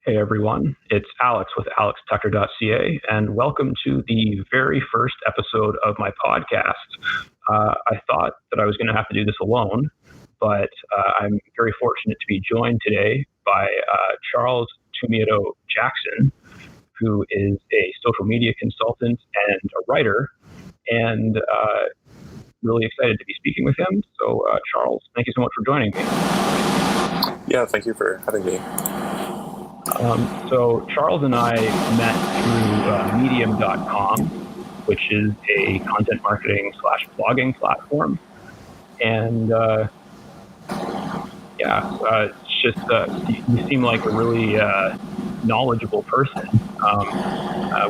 Hey everyone, it's Alex with alextucker.ca, and welcome to the very first episode of my podcast. I thought that I was going to have to do this alone, but I'm very fortunate to be joined today by Charles Tumiotto Jackson, who is a social media consultant and a writer, and really excited to be speaking with him. So, Charles, thank you so much for joining me. Yeah, thank you for having me. So Charles and I met through medium.com, which is a content marketing / blogging platform. And it's just you seem like a really knowledgeable person.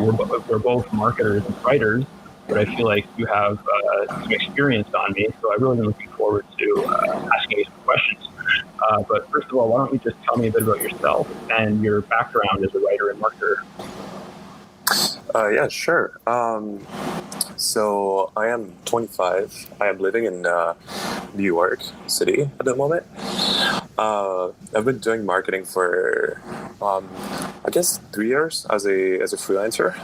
We're both marketers and writers, but I feel like you have some experience on me, so I've really been looking forward to asking you some questions. But first of all, why don't you just tell me a bit about yourself and your background as a writer and marketer? Yeah, sure. So I am 25. I am living in New York City at the moment. I've been doing marketing for, I guess, 3 years as a freelancer.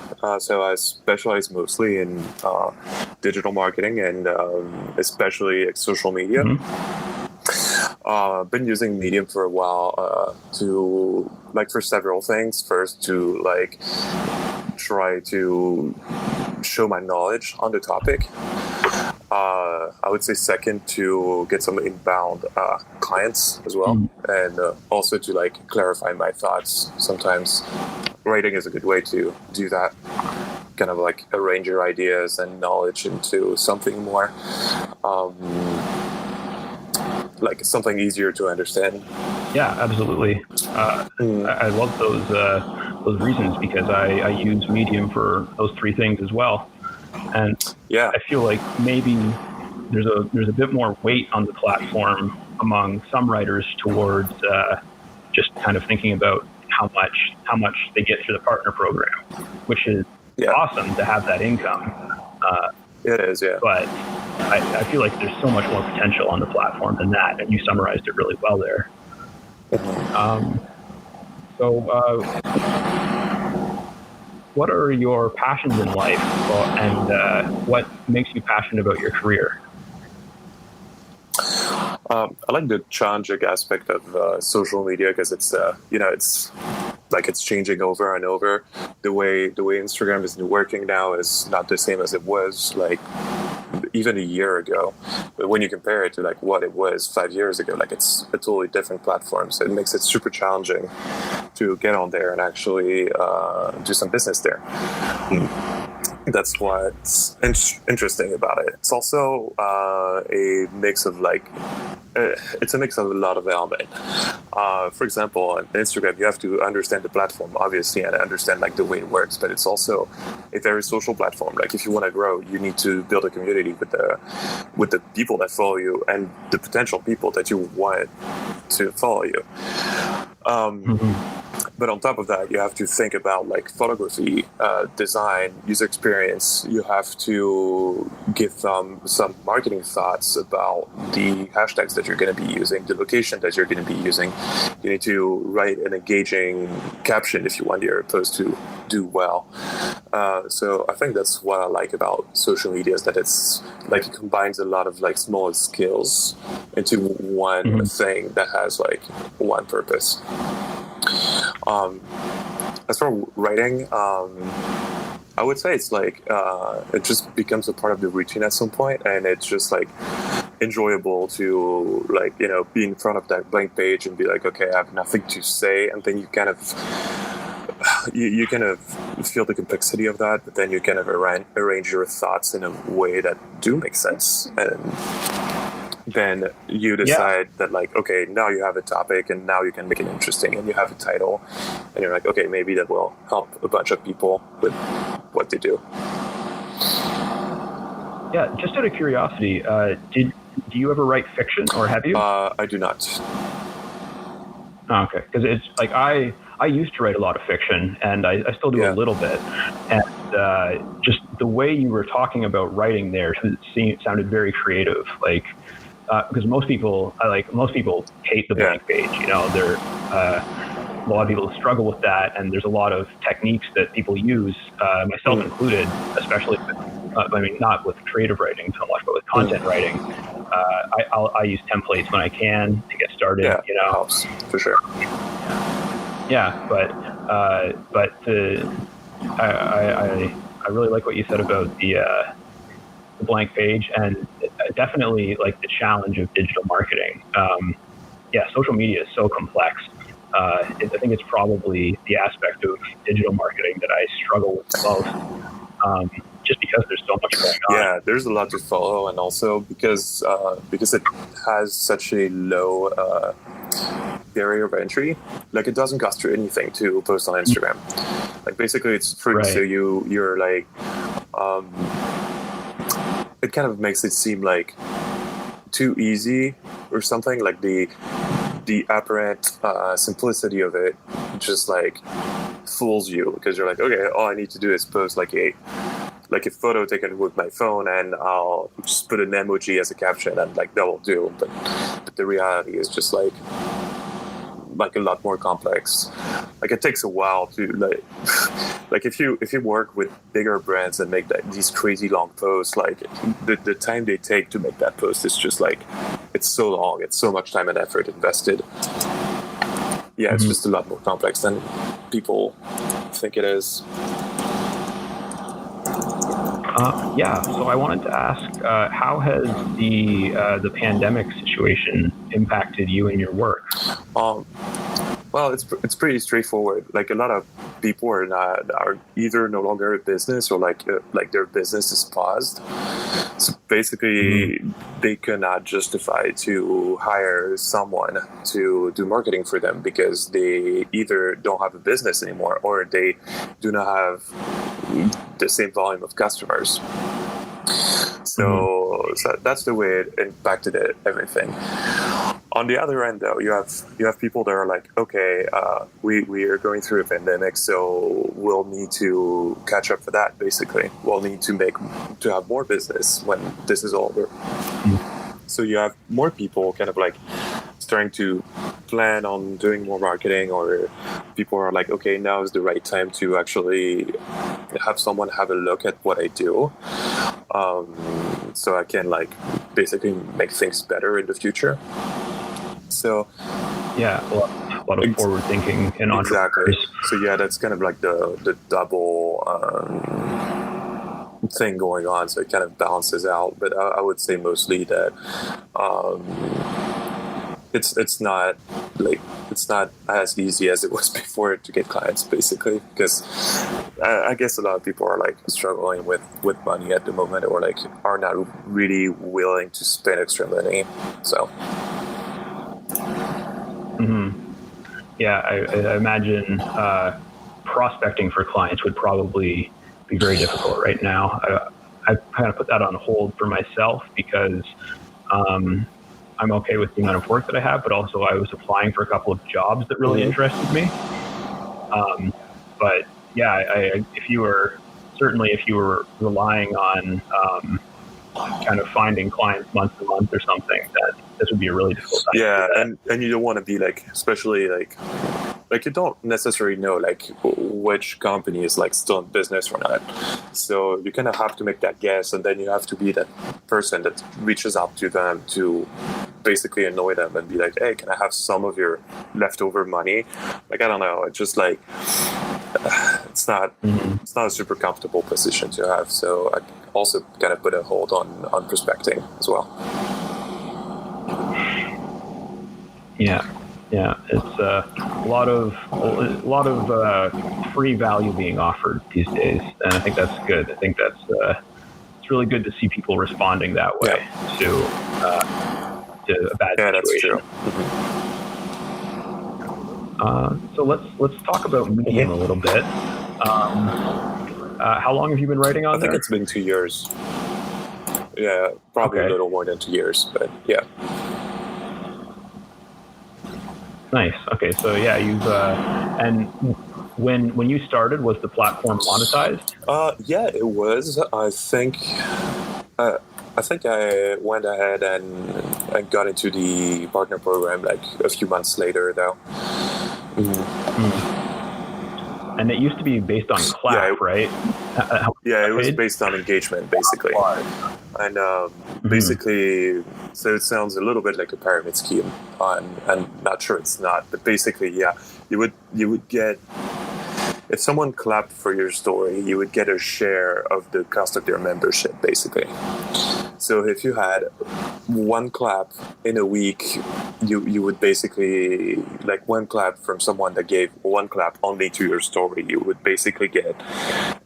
So I specialize mostly in digital marketing and especially social media. Mm-hmm. Been using Medium for a while for several things. First, to try to show my knowledge on the topic. I would say second, to get some inbound clients as well, and also to clarify my thoughts. Sometimes writing is a good way to do that. Kind of arrange your ideas and knowledge into something more. Something easier to understand. Yeah, absolutely. I love those reasons, because I use Medium for those three things as well. And yeah, I feel like maybe there's a bit more weight on the platform among some writers towards just kind of thinking about how much they get through the partner program, which is awesome to have that income. It is, yeah. But I feel like there's so much more potential on the platform than that, and you summarized it really well there. What are your passions in life, and what makes you passionate about your career? I like the challenging aspect of social media, because it's changing over and over. The way Instagram is working now is not the same as it was even a year ago. But when you compare it to what it was 5 years ago, it's a totally different platform. So it makes it super challenging to get on there and actually do some business there. That's what's interesting about it. It's also a mix of it's a mix of a lot of elements. For example, on Instagram, you have to understand the platform, obviously, and understand the way it works. But it's also a very social platform. If you want to grow, you need to build a community with the people that follow you and the potential people that you want to follow you. But on top of that, you have to think about photography, design, user experience. You have to give them some marketing thoughts about the hashtags that you're going to be using, the location that you're going to be using. You need to write an engaging caption if you want your post to do well. So I think that's what I like about social media, is that it's it combines a lot of smaller skills into one thing that has one purpose. As for writing, I would say it's it just becomes a part of the routine at some point, and it's just enjoyable to be in front of that blank page and be okay, I have nothing to say, and then you kind of feel the complexity of that, but then you kind of arrange your thoughts in a way that do make sense, and then you decide that okay, now you have a topic, and now you can make it interesting, and you have a title, and you're okay, maybe that will help a bunch of people with what they do. Yeah, just out of curiosity, do you ever write fiction, or have you? I do not. Oh, okay, because it's I used to write a lot of fiction, and I still do a little bit, and just the way you were talking about writing there, it sounded very creative, because most people hate the blank page. They're a lot of people struggle with that, and there's a lot of techniques that people use, myself included, especially with, not with creative writing so much, but with content writing. I use templates when I can to get started. Yeah, helps for sure. Yeah, but I really like what you said about the blank page, and definitely like the challenge of digital marketing. Social media is so complex. I think it's probably the aspect of digital marketing that I struggle with the most, just because there's so much going on. Yeah, there's a lot to follow, and also because it has such a low barrier of entry. Like, it doesn't cost you anything to post on Instagram. Like, basically, it's free, so you're like, it kind of makes it seem like too easy or something. Like the apparent simplicity of it just like fools you, because you're like, okay, all I need to do is post like a photo taken with my phone, and I'll just put an emoji as a caption, and like that will do. But the reality is just like a lot more complex. Like, it takes a while to like if you work with bigger brands and make these crazy long posts, like the time they take to make that post is just like, it's so long, it's so much time and effort invested. Yeah, it's just a lot more complex than people think it is. So I wanted to ask, how has the pandemic situation impacted you and your work? Well, it's pretty straightforward. Like, a lot of people are either no longer a business, or like their business is paused. So basically, they cannot justify to hire someone to do marketing for them, because they either don't have a business anymore, or they do not have the same volume of customers. So that's the way it impacted everything. On the other end, though, you have people that are like, okay, we are going through a pandemic, so we'll need to catch up for that. Basically, we'll need to have more business when this is over. So you have more people kind of like starting to plan on doing more marketing, or people are like, okay, now is the right time to actually have someone have a look at what I do, so I can like basically make things better in the future. So yeah, a lot of forward thinking and entrepreneurs. Exactly. So yeah, that's kind of like the double thing going on. So it kind of balances out. But I would say mostly that it's not as easy as it was before to get clients, basically, because I guess a lot of people are like struggling with money at the moment, or like are not really willing to spend extra money. So. Yeah, I imagine prospecting for clients would probably be very difficult right now. I kind of put that on hold for myself, because I'm okay with the amount of work that I have, but also I was applying for a couple of jobs that really interested me. But yeah, if you were relying on kind of finding clients month to month or something, that this would be a really difficult time. Yeah, and you don't want to be like, especially like you don't necessarily know like which company is like still in business or not. So you kind of have to make that guess, and then you have to be that person that reaches out to them to basically annoy them and be like, hey, can I have some of your leftover money? Like, I don't know. It's just like, it's not a super comfortable position to have. So I also kind of put a hold on prospecting as well. Yeah, it's a lot of free value being offered these days, and I think that's good. I think that's it's really good to see people responding that way to a bad situation. Yeah, that's true. So let's talk about Medium a little bit. How long have you been writing on there? I think it's been 2 years. Yeah, probably a little more than 2 years, but yeah. Nice. Okay, so yeah, you've and when you started, was the platform monetized? Yeah, it was. I think I went ahead and got into the partner program like a few months later, though. And it used to be based on clap, right? Yeah, it was based on engagement, basically. And basically, so it sounds a little bit like a pyramid scheme. I'm not sure it's not, but basically, yeah, you would get, if someone clapped for your story, you would get a share of the cost of their membership, basically. So if you had one clap in a week, you would basically, like one clap from someone that gave one clap only to your story, you would basically get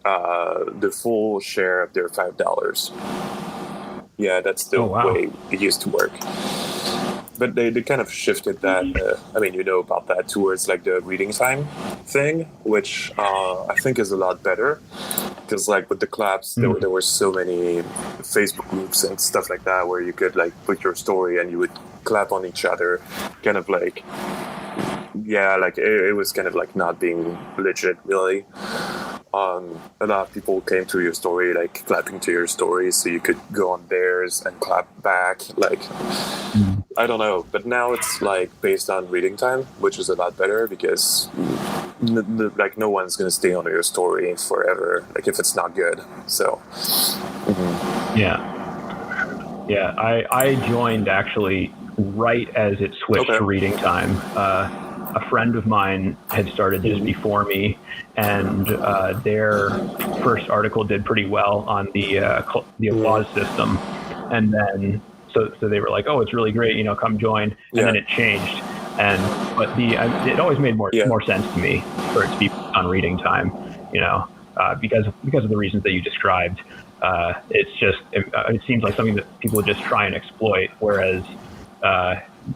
the full share of their $5. Yeah, that's the way it used to work. But they kind of shifted that, about that towards like the reading time thing, which I think is a lot better. Because like with the claps, there were so many Facebook groups and stuff like that where you could like put your story and you would clap on each other, kind of like, yeah, like it was kind of like not being legit, really. A lot of people came to your story, like clapping to your story, so you could go on theirs and clap back. Like, I don't know, but now it's like based on reading time, which is a lot better because like no one's gonna stay on your story forever, like if it's not good. So, yeah. I joined actually right as it switched to reading time. A friend of mine had started just before me, and their first article did pretty well on the applause system, and then so they were like, "Oh, it's really great, come join." And then it changed, but it always made more sense to me for it to be on reading time, because of the reasons that you described. It's just it seems like something that people would just try and exploit, whereas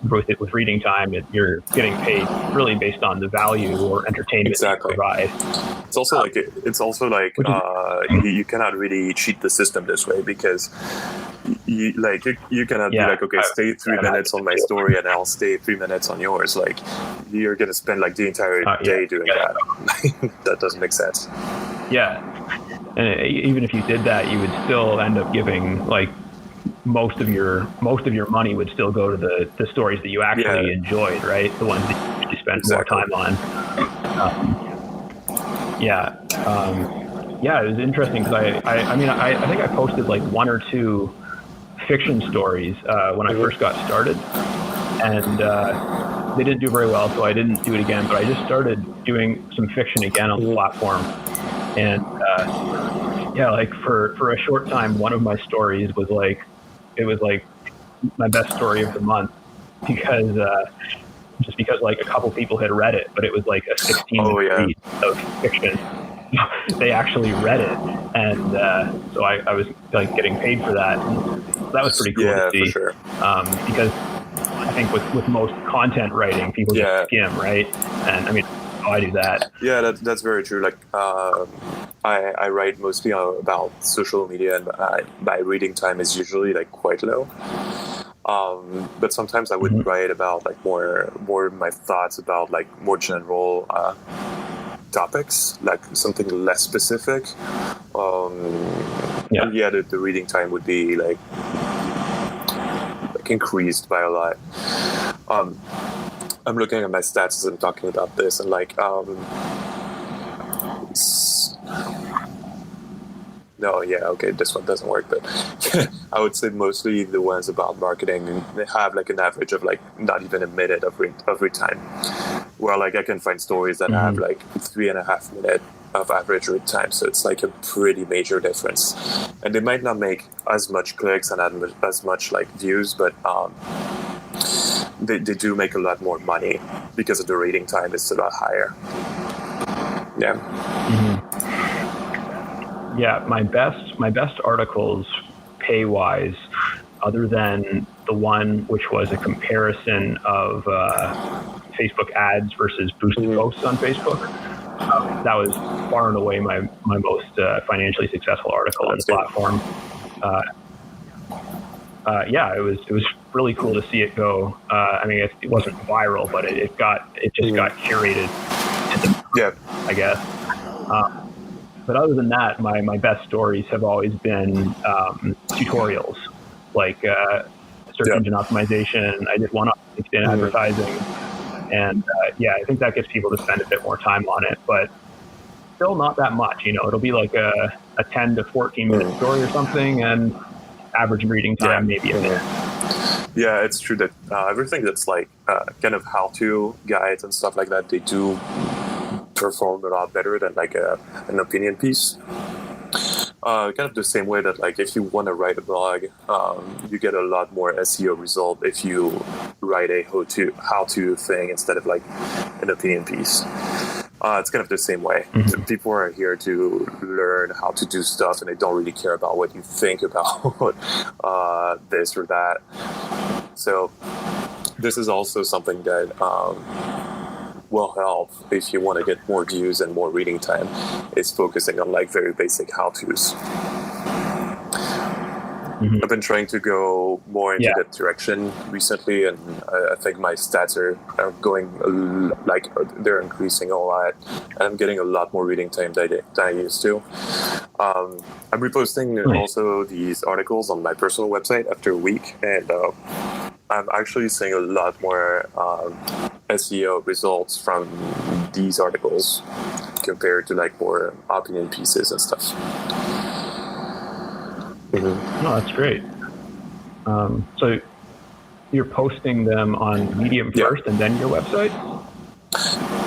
with reading time, you're getting paid really based on the value or entertainment you provide. It's also like you cannot really cheat the system this way, because you cannot be like, okay, stay 3 minutes on my story and I'll stay 3 minutes on yours. Like, you're gonna spend like the entire day doing that. That doesn't make sense. Yeah, and even if you did that, you would still end up giving like most of your money would still go to the stories that you actually enjoyed, right? The ones that you spent more time on. It was interesting because I think I posted like one or two fiction stories when I first got started, and they didn't do very well, so I didn't do it again. But I just started doing some fiction again on the platform, and like for a short time, one of my stories was like, it was like my best story of the month because like a couple people had read it, but it was like a 16-minute piece of fiction. They actually read it, and so I was like getting paid for that. And that was pretty cool to see. For sure. Because I think with most content writing, people just skim, right? And I mean, I do that. Yeah, that's very true. Like, I write mostly about social media, and my reading time is usually like quite low. But sometimes I would write about like more my thoughts about like more general topics, like something less specific. The reading time would be like increased by a lot. I'm looking at my stats as I'm talking about this, and like, this one doesn't work, but I would say mostly the ones about marketing, they have like an average of like not even a minute of read time, where like I can find stories that have like 3.5 minutes of average read time, so it's like a pretty major difference. And they might not make as much clicks and as much like views, but they do make a lot more money because of the reading time is a lot higher. Yeah. Yeah, my best articles pay-wise, other than the one which was a comparison of Facebook ads versus boosted posts on Facebook. That was far and away my most financially successful article on the platform. It was really cool to see it go. It wasn't viral, but it just got curated. I guess. But other than that, my best stories have always been tutorials, like search engine optimization. I did one on LinkedIn advertising, And I think that gets people to spend a bit more time on it, but still not that much. It'll be like a 10 to 14 minute story or something, and average reading time maybe a minute. Yeah, it's true that everything that's like kind of how-to guides and stuff like that, they do perform a lot better than like an opinion piece. Kind of the same way that like if you want to write a blog, you get a lot more SEO result if you write a how-to thing instead of like an opinion piece. It's kind of the same way. Mm-hmm. People are here to learn how to do stuff, and they don't really care about what you think about this or that. So this is also something that will help if you want to get more views and more reading time. It's focusing on like very basic how-tos. Mm-hmm. I've been trying to go more into that direction recently, and I think my stats are going like they're increasing a lot, and I'm getting a lot more reading time than I used to. I'm reposting also these articles on my personal website after a week, and I'm actually seeing a lot more SEO results from these articles compared to like more opinion pieces and stuff. Mm-hmm. No, that's great. So you're posting them on Medium first and then your website?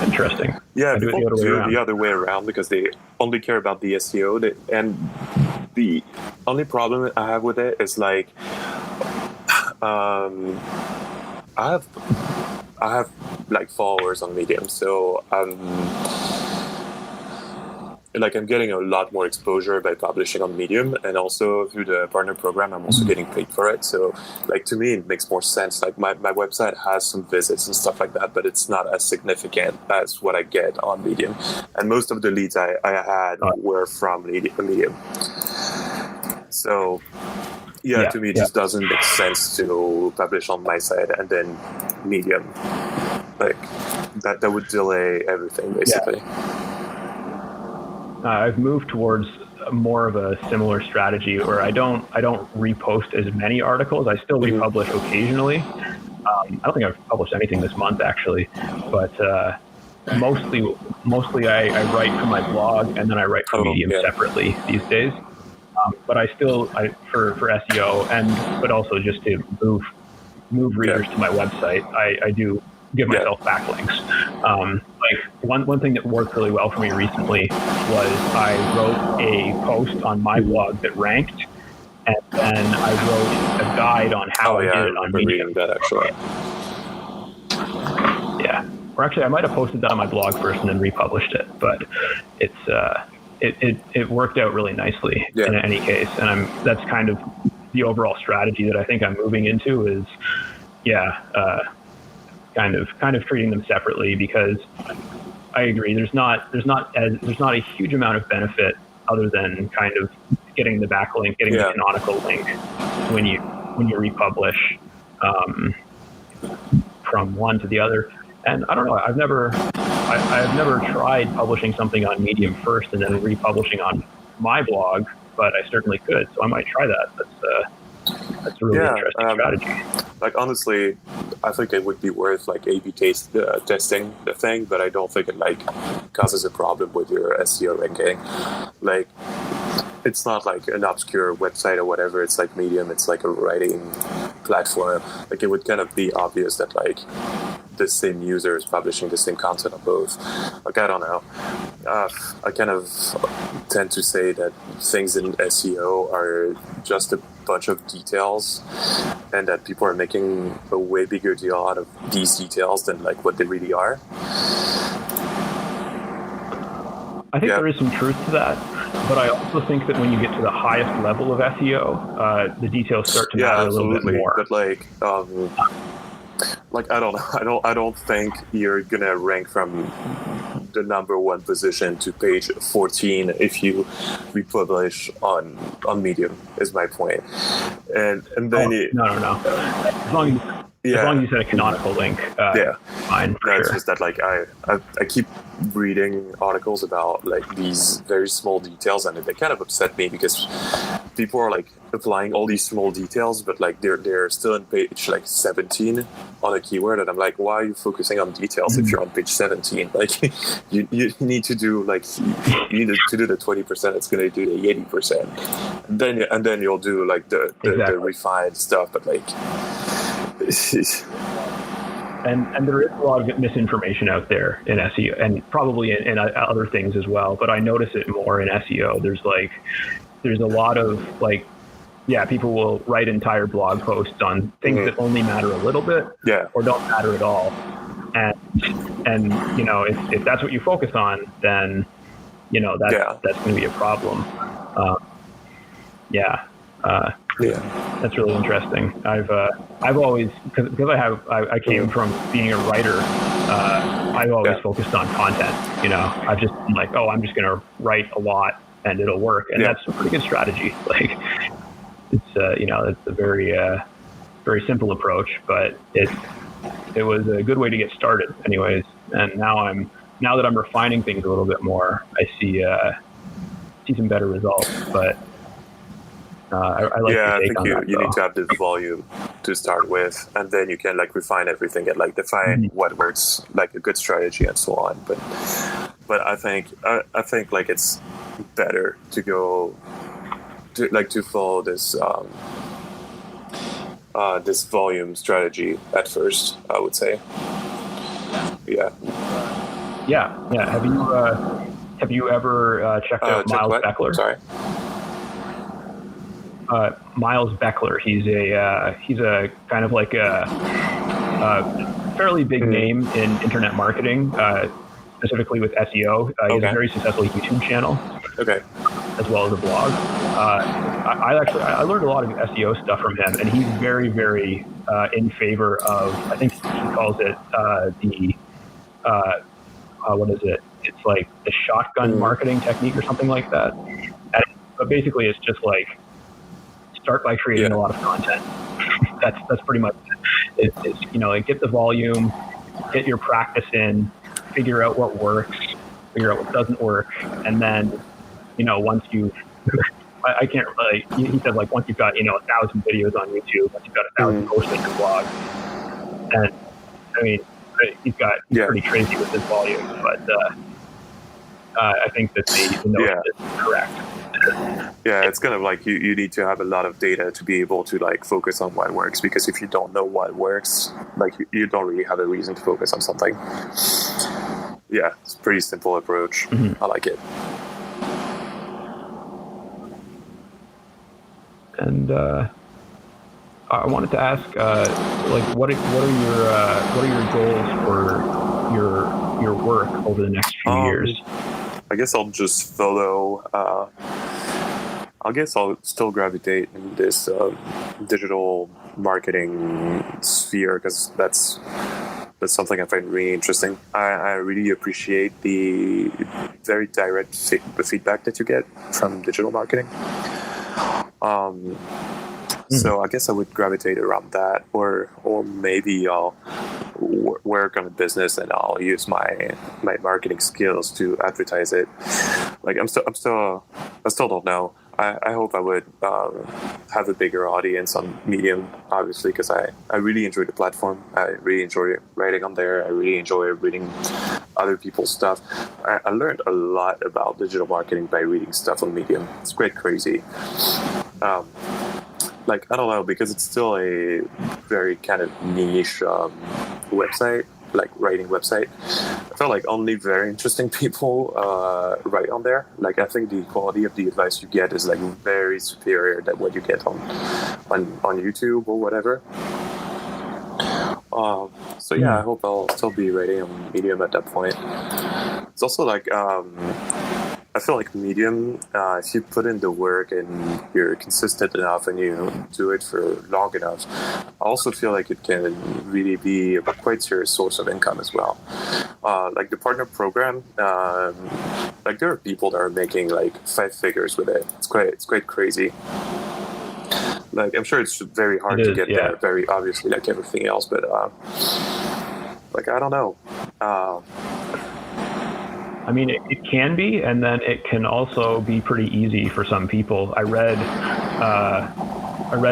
Interesting. Yeah, people do the other way around because they only care about the SEO. And the only problem I have with it is like, I have like followers on Medium, so like I'm getting a lot more exposure by publishing on Medium, and also through the partner program, I'm also getting paid for it. So like to me, it makes more sense. Like my website has some visits and stuff like that, but it's not as significant as what I get on Medium. And most of the leads I had were from Medium. So to me, it just doesn't make sense to publish on my side and then Medium. Like that would delay everything basically. I've moved towards more of a similar strategy where I don't repost as many articles. I still republish occasionally. I don't think I've published anything this month actually, but mostly I write for my blog and then I write for Medium separately these days. But I still for SEO but also just to move readers to my website, I do give myself backlinks. Like one thing that worked really well for me recently was I wrote a post on my blog that ranked, and then I wrote a guide on how I did it on Medium. That actually. Yeah, or actually, I might have posted that on my blog first and then republished it, but it worked out really nicely in any case, and that's kind of the overall strategy that I think I'm moving into is kind of treating them separately, because I agree there's not a huge amount of benefit other than kind of getting the backlink, getting the canonical link when you republish from one to the other. And I don't know, I've never tried publishing something on Medium first and then republishing on my blog, but I certainly could, so I might try that. That's a really interesting strategy. Like honestly, I think it would be worth like A/B testing the thing, but I don't think it like causes a problem with your SEO ranking. Like it's not like an obscure website or whatever. It's like Medium. It's like a writing platform. Like it would kind of be obvious that like the same user is publishing the same content on both. Like I don't know. I kind of tend to say that things in SEO are just a bunch of details, and that people are making a way bigger deal out of these details than like what they really are. I think there is some truth to that, but I also think that when you get to the highest level of SEO, the details start to matter a little bit more. But like I don't know. I don't think you're gonna rank from the number one position to page 14 if you republish on Medium. Is my point. And then no. As long as you set a canonical link, fine. For It's sure. just that like I keep reading articles about like these very small details, and they kind of upset me because people are like applying all these small details, but like they're still on page like 17 on a keyword, and I'm like, why are you focusing on details if you're on page 17? Like you need to do like you need to do the 20%. It's going to do the 80%, and then you'll do like the refined stuff, but like. And there is a lot of misinformation out there in SEO, and probably in other things as well. But I notice it more in SEO. There's a lot of like, people will write entire blog posts on things that only matter a little bit, or don't matter at all. And you know, if that's what you focus on, then you know that's going to be a problem. That's really interesting. I've always, because I came from being a writer. I've always focused on content. You know, I've just been like, I'm just going to write a lot and it'll work, and that's a pretty good strategy. Like, it's it's a very very simple approach, but it was a good way to get started, anyways. And now that I'm refining things a little bit more, I see some better results, but. I like I think you need to have this volume to start with, and then you can like refine everything and like define what works, like a good strategy and so on. But I think like it's better to go to follow this this volume strategy at first, I would say. Yeah. Have you ever checked out Miles Beckler? Sorry. Miles Beckler. He's a kind of like a fairly big name in internet marketing, specifically with SEO. He has a very successful YouTube channel, as well as a blog. I learned a lot of SEO stuff from him, and he's very, very in favor of. I think he calls it what is it? It's like the shotgun marketing technique or something like that. But basically, it's just like. Start by creating a lot of content. That's pretty much it. It's like get the volume, get your practice in, figure out what works, figure out what doesn't work, and then once you I can't really. He said like once you've got 1,000 videos on YouTube, once you've got 1,000 posts on your blog, and I mean he's pretty crazy with his volume, but I think that the notion is correct. Yeah, it's kind of like you need to have a lot of data to be able to like focus on what works, because if you don't know what works, like you don't really have a reason to focus on something. Yeah, it's a pretty simple approach. I like it. And I wanted to ask, like, what are your goals for your work over the next few years? I guess I'll just follow. I guess I'll still gravitate in this digital marketing sphere, because that's something I find really interesting. I really appreciate the very direct feedback that you get from digital marketing. So I guess I would gravitate around that, or maybe I'll work on a business and I'll use my marketing skills to advertise it. Like I still don't know. I hope I would have a bigger audience on Medium, obviously, because I really enjoy the platform. I really enjoy writing on there. I really enjoy reading other people's stuff. I learned a lot about digital marketing by reading stuff on Medium. It's quite crazy. Like, I don't know, because it's still a very kind of niche website, like writing website. I felt like only very interesting people write on there. Like, I think the quality of the advice you get is like very superior than what you get on YouTube or whatever. So yeah, I hope I'll still be writing on Medium at that point. It's also like I feel like Medium, if you put in the work and you're consistent enough and you do it for long enough, I also feel like it can really be a quite serious source of income as well. Like the partner program, like there are people that are making like 5 figures with it. It's quite crazy. Like, I'm sure it's very hard to get there, very obviously, like everything else, but like, I don't know. I mean, it can be, and then it can also be pretty easy for some people. I read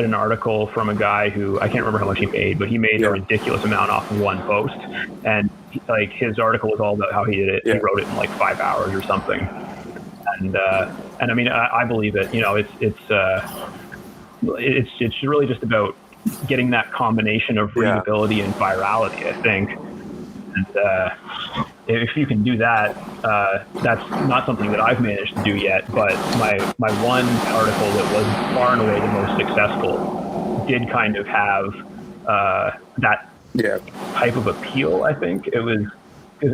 an article from a guy who, I can't remember how much he made, but he made a ridiculous amount off of one post. And like, his article was all about how he did it. He wrote it in like 5 hours or something. And I mean, I believe it. You know, it's really just about getting that combination of readability and virality, I think. And if you can do that, that's not something that I've managed to do yet. But my one article that was far and away the most successful did kind of have that type of appeal. I think it was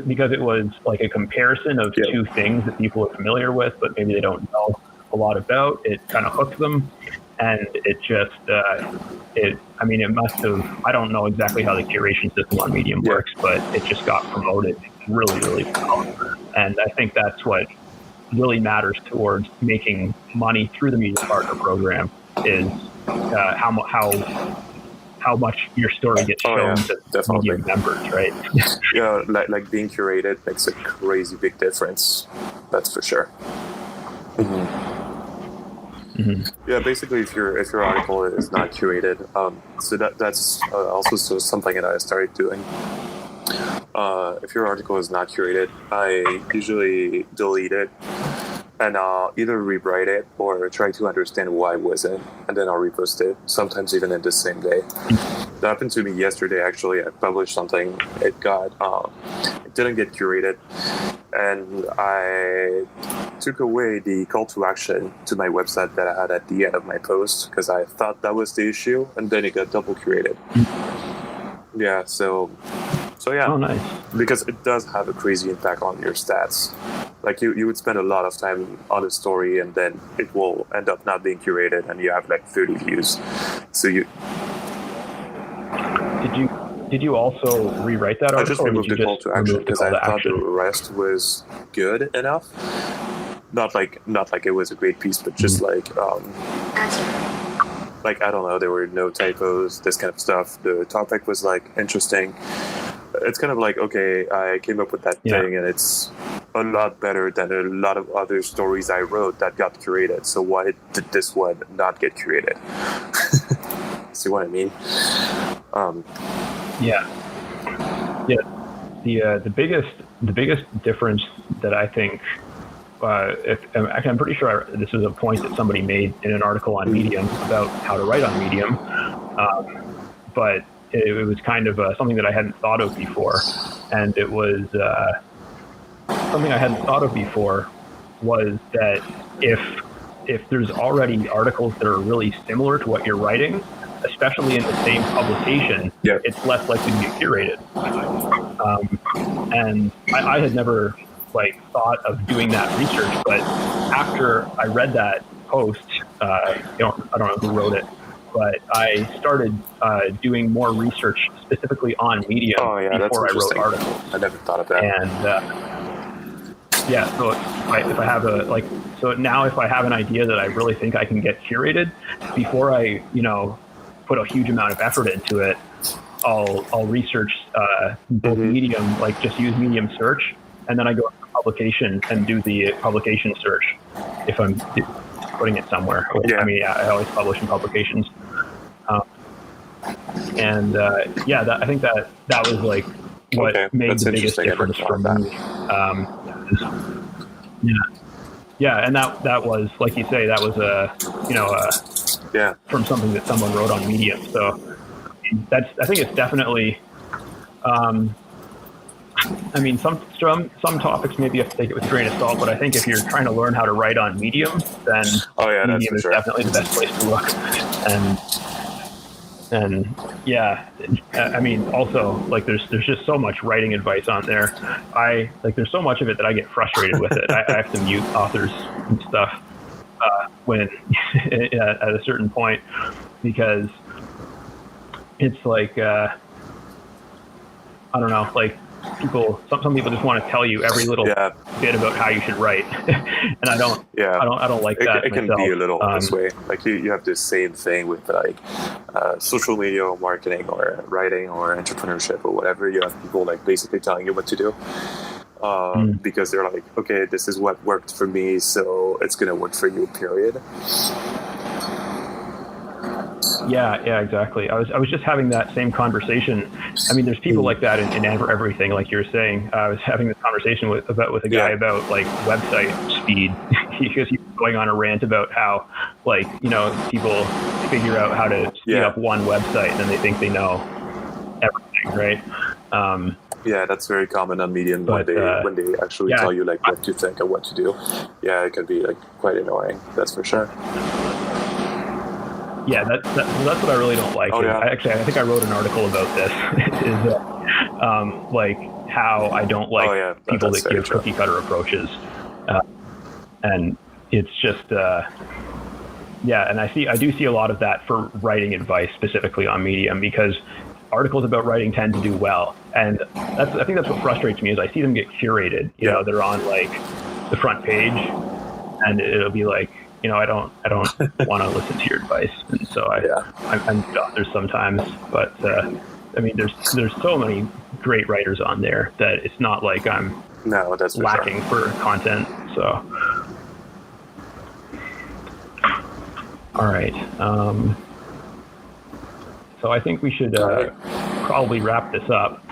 because it was like a comparison of two things that people are familiar with, but maybe they don't know a lot about. It kind of hooked them. And it just, it must have, I don't know exactly how the curation system on Medium works, but it just got promoted really, really well. And I think that's what really matters towards making money through the Media Partner Program is how much your story gets shown to Medium members, right? Yeah, like being curated makes a crazy big difference. That's for sure. Mm-hmm. Mm-hmm. Yeah, basically, if your article is not curated, so that's also something that I started doing. If your article is not curated, I usually delete it and I'll either rewrite it or try to understand why it wasn't, and then I'll repost it. Sometimes even in the same day. That happened to me yesterday. Actually, I published something. It didn't get curated, and I took away the call to action to my website that I had at the end of my post because I thought that was the issue, and then it got double curated. Yeah, so yeah. Oh, nice. Because it does have a crazy impact on your stats. Like you would spend a lot of time on a story, and then it will end up not being curated, and you have like 30 views. So Did you also rewrite that article? I just removed the call to action because I thought the rest was good enough. Not like it was a great piece, but just like I don't know, there were no typos, this kind of stuff. The topic was like interesting. It's kind of like, okay, I came up with that thing, and it's a lot better than a lot of other stories I wrote that got curated. So why did this one not get curated? See what I mean? The biggest difference that I think, I'm pretty sure this is a point that somebody made in an article on Medium about how to write on Medium, but it was kind of something that I hadn't thought of before, and it was something I hadn't thought of before was that if there's already articles that are really similar to what you're writing, especially in the same publication, it's less likely to get curated. And I had never thought of doing that research, but after I read that post, I don't know who wrote it, but I started doing more research specifically on Medium before I wrote articles. I never thought of that. And so if I have if I have an idea that I really think I can get curated, before I put a huge amount of effort into it, I'll research both Medium, just use Medium search, and then I go to publication and do the publication search if I'm putting it somewhere. I always publish in publications. I think that was what made the biggest difference for me. And that was, like you say, that was from something that someone wrote on Medium. So I think it's definitely, some topics maybe you have to take it with a grain of salt, but I think if you're trying to learn how to write on Medium, then Medium is definitely the best place to look. Also there's just so much writing advice on there. There's so much of it that I get frustrated with it. I have to mute authors and stuff when at a certain point, because it's I don't know, some people just want to tell you every little bit about how you should write, and I don't like that. It can be a little this way. Like you have the same thing with like social media or marketing or writing or entrepreneurship or whatever. You have people like basically telling you what to do. Because they're like, okay, this is what worked for me, so it's going to work for you, period. Yeah, exactly. I was just having that same conversation. I mean, there's people like that in everything, like you were saying. I was having this conversation with a guy about like website speed because he was going on a rant about how, like, you know, people figure out how to speed up one website and then they think they know everything, right? Yeah, that's very common on Medium when they actually tell you like what to think and what to do. Yeah, it can be like quite annoying. That's for sure. Yeah, that's what I really don't like. I think I wrote an article about this. Is like how I don't like people that give cookie cutter approaches, and it's just and I do see a lot of that for writing advice specifically on Medium, because articles about writing tend to do well, and I think that's what frustrates me is I see them get curated. You know, they're on like the front page, and it'll be like, you know, I don't want to listen to your advice, and so I'm authors sometimes. But I mean, there's so many great writers on there that it's not like I'm lacking for content. So, all right. So I think we should probably wrap this up.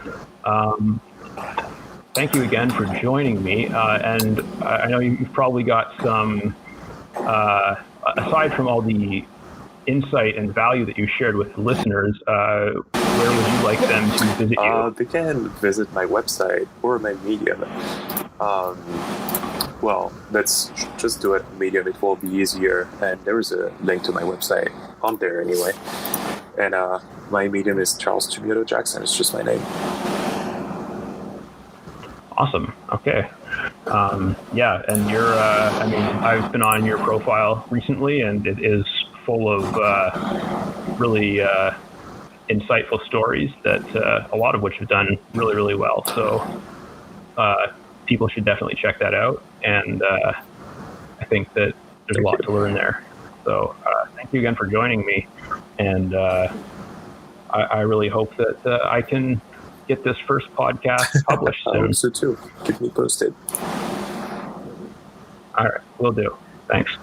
Thank you again for joining me, and I know you've probably got some. Aside from all the insight and value that you shared with listeners, where would you like them to visit you? They can visit my website or my Medium. Well, let's just do it on Medium. It will be easier. And there is a link to my website on there anyway. And my Medium is Charles Tumiotto Jackson. It's just my name. Awesome. Okay. And you're, I mean, I've been on your profile recently, and it is full of really insightful stories that a lot of which have done really, really well. So people should definitely check that out. And I think that there's a lot to learn there. So thank you again for joining me. And I really hope that I can get this first podcast published soon. I hope so too. Keep me posted. All right, will do. Thanks.